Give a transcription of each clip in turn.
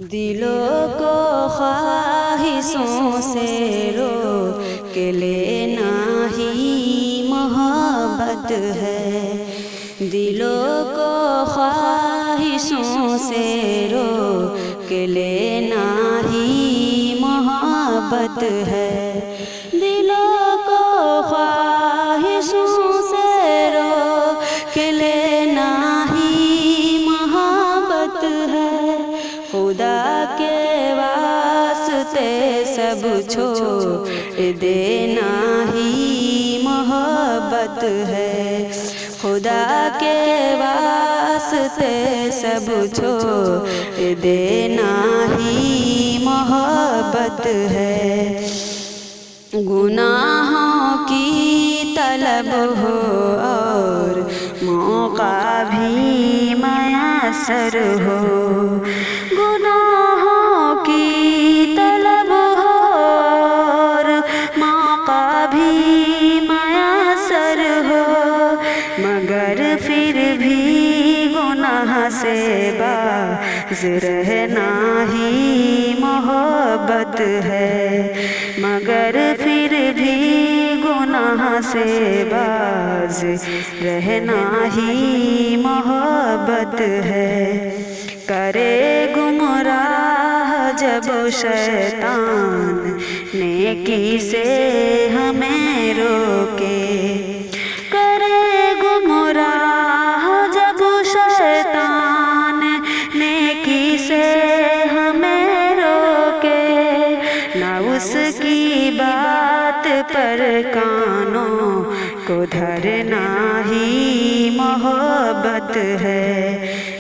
دلوں کو خواہشوں سے روک لینا ہی محبت ہے، دلوں کو خواہشوں سے روک لینا ہی محبت ہے، دلوں کو خواہشوں سے روک لینا ہی محبت ہے، خدا کے واسطے سب چھوڑ دینا ہی محبت ہے، خدا کے واسطے سب چھوڑ دینا ہی محبت ہے، گناہوں کی طلب ہو اور موقع بھی میسر ہو، گناہوں کی طلب ہو اور موقع بھی میسر ہو، مگر پھر بھی گناہ سے باز رہنا ہی محبت ہے، مگر پھر بھی گناہ سے باز رہنا ہی محبت ہے، کرے گمراہ جب شیطان نیکی سے ہمیں روکے، کرے گمراہ جب شیطان نیکی سے ہمیں روکے، نہ اس کی بات پر کانوں کو دھرنا ہی محبت ہے،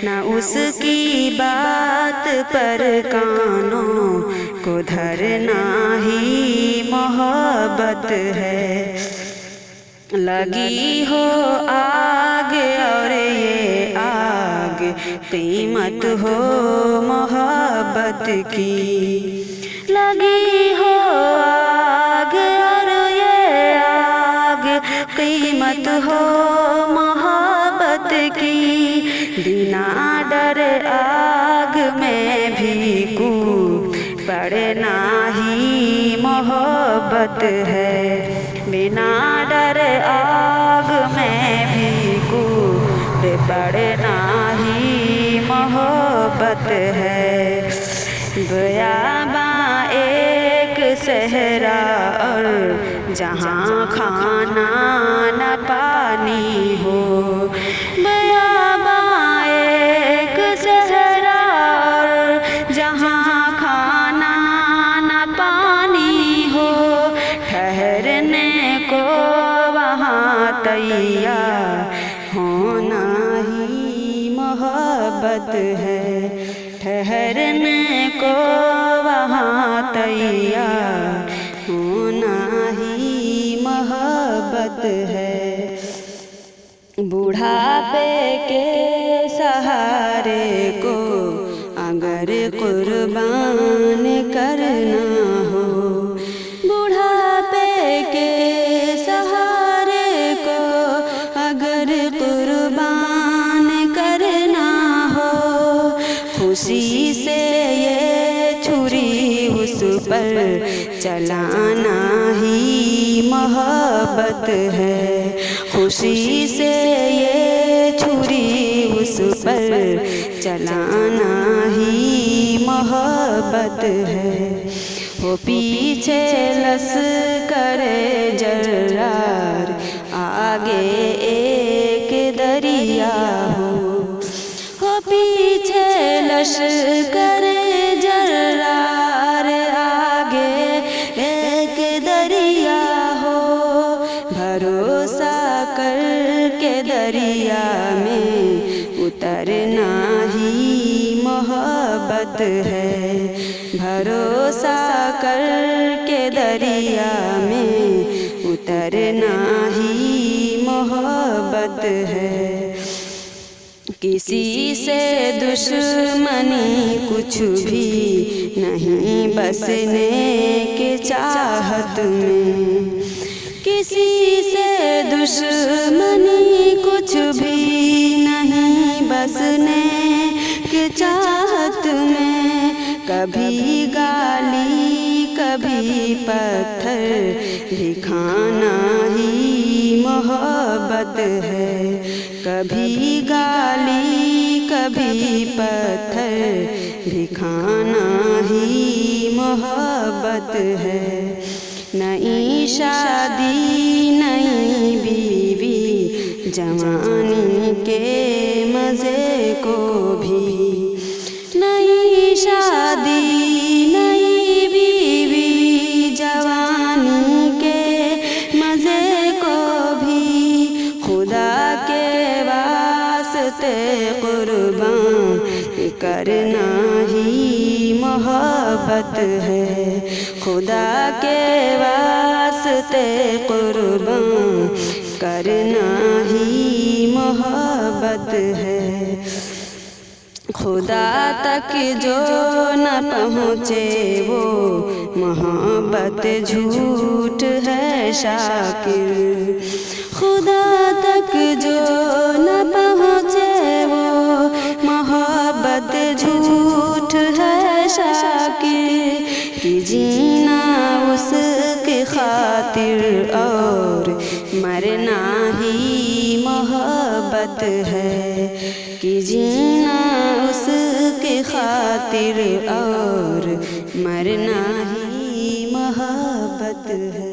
نہ اس کی بات پر کانوں کو دھرنا ہی محبت ہے، لگی ہو آگ اور یہ آگ قیمت ہو محبت کی، لگی ہو آگ اور یہ آگ قیمت ہو محبت کی، بنا ڈر آگ میں بھی کود پڑنا ہی محبت ہے، بنا ڈر آگ میں بھی کود پڑنا ہی محبت ہے، بیاباں ایک صحرا اور جہاں کھانا نہ پانی ہو، بیاباں ایک صحرا اور جہاں کھانا نہ پانی ہو، ٹھہرنے کو وہاں تیار ہونا ہی محبت ہے، ٹھہرنے کو وہاں تیار ہونا ہی محبت ہے، بڑھاپے کے سہارے کو اگر قربان کرنا ہو، بڑھاپے کے سہارے کو اگر قربان کرنا ہو، خوشی سے یہ چھری اس پر چلانا ہی محبت ہے، خوشی سے یہ چھری اس پر چلانا ہی محبت ہے، وہ پیچھے لشکر جرار آگے ایک دریا ہو، پیچھے لشکر جرار آگے ایک دریا ہو، بھروسہ کر کے دریا میں اترنا ہی محبت ہے، بھروسہ کر کے دریا میں اترنا ہی محبت ہے، کسی سے دشمنی کچھ بھی نہیں بسنے کے چاہت میں، کسی سے دشمنی کچھ بھی نہیں بسنے کی چاہت میں، کبھی گالی کبھی پتھر بھی کھانا ہی محبت ہے، کبھی گالی کبھی پتھر بھی کھانا ہی محبت ہے۔ نئی شادی نئی بیوی جوانی کے مزے کو بھی، نئی شادی نئی بیوی جوانی کے مزے کو بھی، خدا کے واسطے قربان کرنا ہی محبت ہے، خدا کے واسطے قربان کرنا ہی محبت ہے۔ خدا تک جو نہ پہنچے وہ محبت جھوٹ ہے شاکر، خدا تک جو نہ پہنچے وہ محبت جھوٹ ہے شاکر، کہ جینا اس کی خاطر اور مرنا ہی محبت ہے، کہ جینا اس کی خاطر اور مرنا ہی محبت ہے۔